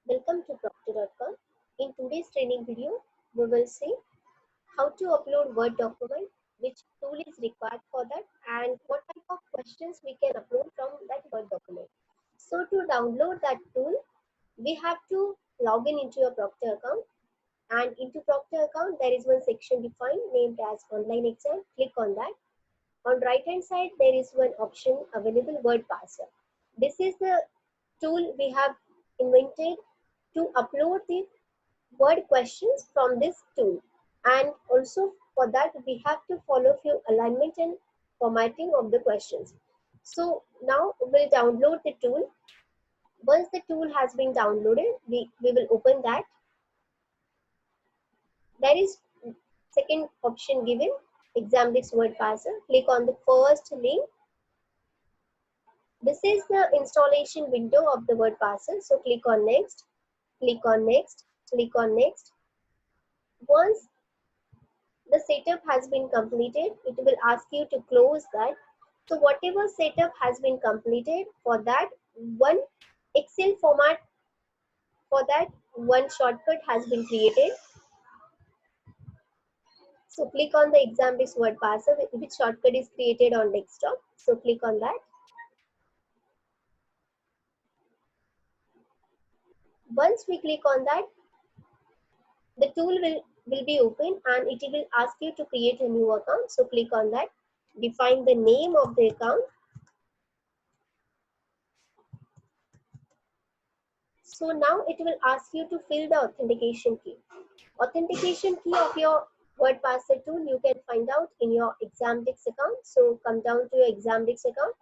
Welcome to Proctor.com. In today's training video, we will see how to upload Word document, which tool is required for that, and what type of questions we can upload from that Word document. So to download that tool, we have to log in into your Proctor account, and into Proctor account there is one section defined named as online exam. Click on that. On right hand side there is one option available, Word Parser. This is the tool we have invented to upload the word questions from this tool, and also for that we have to follow few alignment and formatting of the questions. So now we'll download the tool. Once the tool has been downloaded, we will open that. There is second option given, Examdix Word Parser. Click on the first link. This is the installation window of the Word Parser. So click on next, click on next, click on next. Once the setup has been completed, it will ask you to close that. So whatever setup has been completed, for that one Excel format, for that one shortcut has been created. So click on the Examdix Word Parser, which shortcut is created on desktop. So click on that. Once we click on that, the tool will be open and it will ask you to create a new account. So click on that. Define the name of the account. So now it will ask you to fill the authentication key. Authentication key of your Word Parser tool you can find out in your Examdix account. So come down to your Examdix account.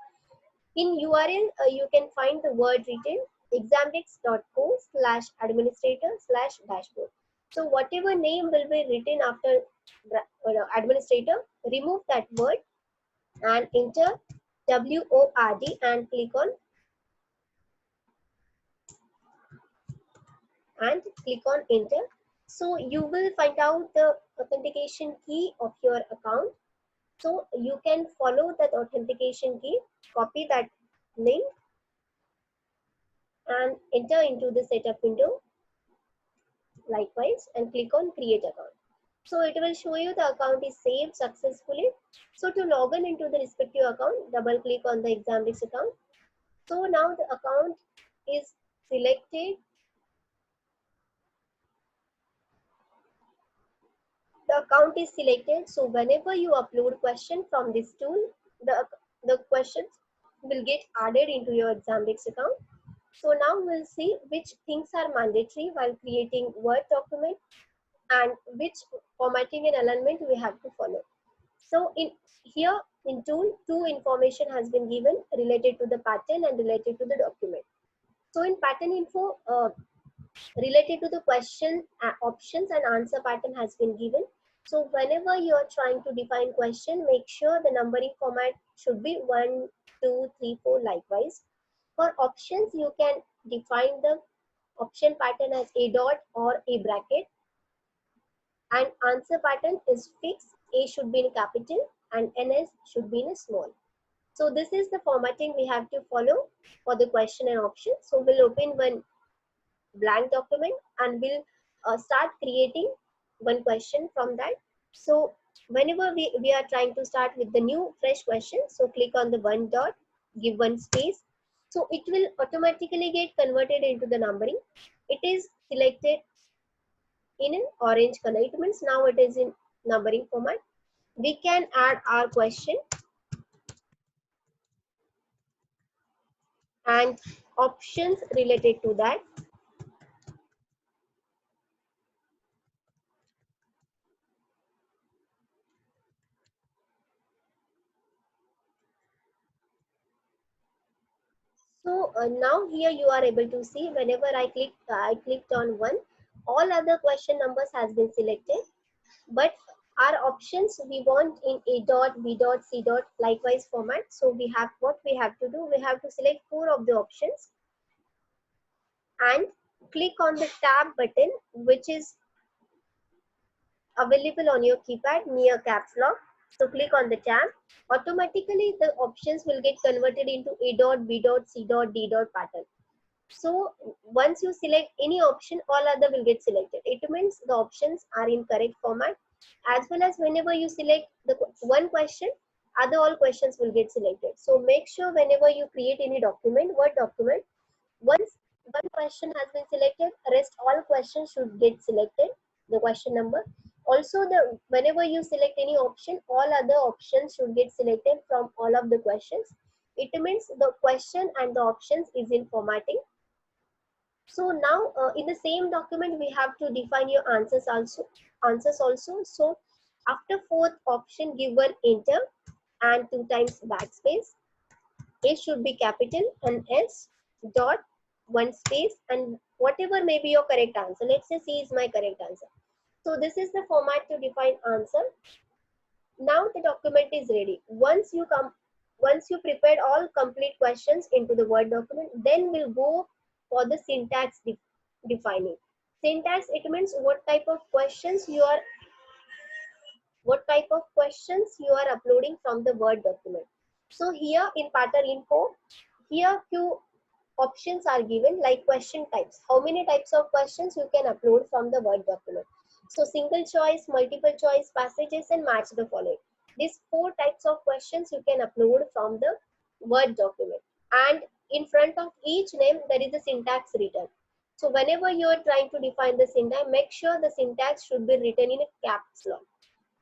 In URL, you can find the word written examdix.co/administrator/dashboard. So whatever name will be written after administrator, remove that word and enter WORD and click on enter. So you will find out the authentication key of your account. So you can follow that authentication key, copy that link and enter into the setup window likewise and click on create account. So it will show you the account is saved successfully. So to log in into the respective account, double click on the Examdix account. So now the account is selected. The account is selected. So whenever you upload question from this tool, the questions will get added into your Examdix account. So now we'll see which things are mandatory while creating Word document and which formatting and alignment we have to follow. So in here in tool, two information has been given related to the pattern and related to the document. So in pattern info, related to the question, options and answer pattern has been given. So whenever you are trying to define question, make sure the numbering format should be 1, 2, 3, 4 likewise. For options, you can define the option pattern as a dot or a bracket, and answer pattern is fixed. A should be in capital and NS should be in a small. So this is the formatting we have to follow for the question and option. So we'll open one blank document and we'll start creating one question from that. So whenever we are trying to start with the new fresh question, so click on the one dot, give one space. So it will automatically get converted into the numbering. It is selected in an orange color. It means now it is in numbering format. We can add our question and options related to that. So now here you are able to see whenever I clicked on one, all other question numbers has been selected, but our options we want in A dot, B dot, C dot likewise format. So we have what we have to do. We have to select 4 of the options and click on the tab button which is available on your keypad near caps lock. So click on the tab. Automatically the options will get converted into A dot, B dot, C dot, D dot pattern. So once you select any option, all other will get selected. It means the options are in correct format, as well as whenever you select the one question, other all questions will get selected. So make sure whenever you create any document, Word document, once one question has been selected, rest all questions should get selected, the question number. Also, the whenever you select any option, all other options should get selected from all of the questions. It means the question and the options is in formatting. So now in the same document, we have to define your answers also. So after fourth option, give one enter and 2 times backspace. A should be capital and S dot one space and whatever may be your correct answer. Let's say C is my correct answer. So this is the format to define answer. Now the document is ready. Once you prepared all complete questions into the Word document, then we'll go for the syntax defining. Syntax, it means what type of questions you are uploading from the Word document. So here in pattern info, here few options are given like question types. How many types of questions you can upload from the Word document? So single choice, multiple choice, passages, and match the following. These 4 types of questions you can upload from the Word document. And in front of each name, there is a syntax written. So whenever you are trying to define the syntax, make sure the syntax should be written in a caps lock.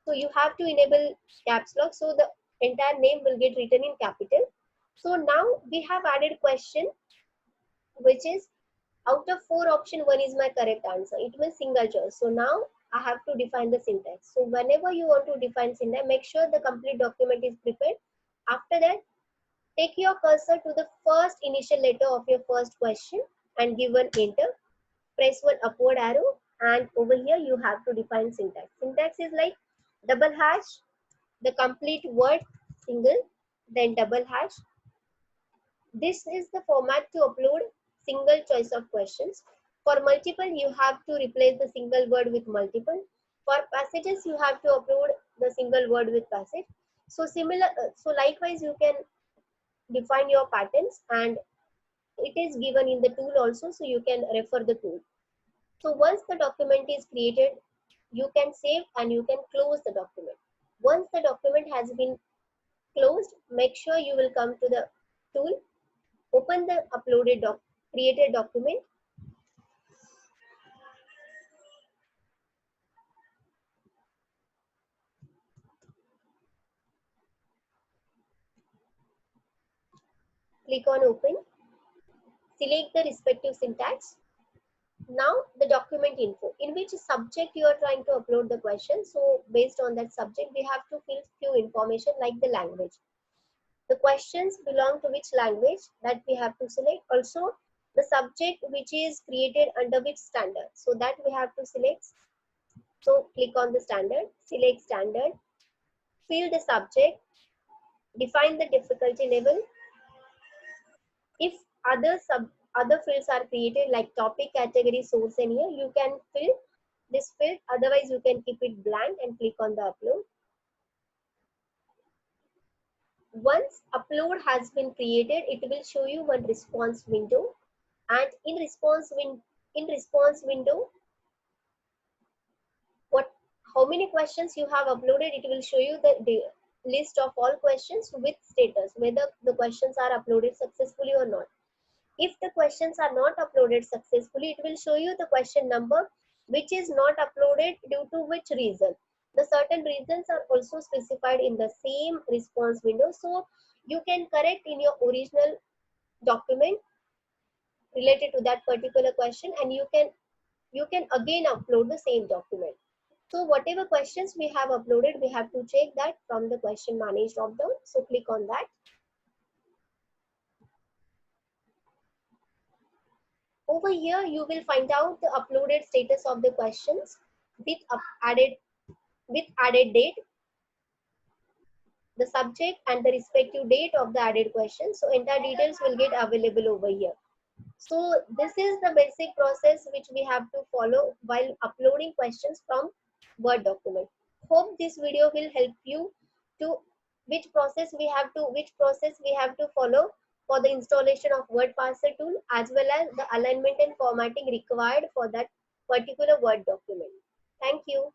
So you have to enable caps lock so the entire name will get written in capital. So now we have added question which is out of 4 option, 1 is my correct answer. It means single choice. So now I have to define the syntax. So whenever you want to define syntax, make sure the complete document is prepared. After that, take your cursor to the first initial letter of your first question and give an enter. Press one upward arrow and over here you have to define syntax. Syntax is like double hash, the complete word single, then double hash. This is the format to upload single choice of questions. For multiple, you have to replace the single word with multiple. For passages, you have to upload the single word with passage. So likewise, you can define your patterns and it is given in the tool also, so you can refer the tool. So once the document is created, you can save and you can close the document. Once the document has been closed, make sure you will come to the tool, open the created document. Click on open, select the respective syntax. Now the document info, in which subject you are trying to upload the question. So based on that subject, we have to fill few information like the language. The questions belong to which language, that we have to select. Also the subject which is created under which standard, so that we have to select. So click on the standard, select standard, fill the subject, define the difficulty level. If other fields are created like topic, category, source, and here you can fill this field. Otherwise, you can keep it blank and click on the upload. Once upload has been created, it will show you one response window, and in response window, how many questions you have uploaded. It will show you the list of all questions with status, whether the questions are uploaded successfully or not. If the questions are not uploaded successfully, it will show you the question number which is not uploaded due to which reason. The certain reasons are also specified in the same response window. So you can correct in your original document related to that particular question, and you can again upload the same document. So whatever questions we have uploaded, we have to check that from the question manage drop down. So click on that. Over here, you will find out the uploaded status of the questions with added date, the subject, and the respective date of the added question. So entire details will get available over here. So this is the basic process which we have to follow while uploading questions from Word document. Hope this video will help you to which process we have to follow for the installation of word parser tool as well as the alignment and formatting required for that particular Word document. Thank you.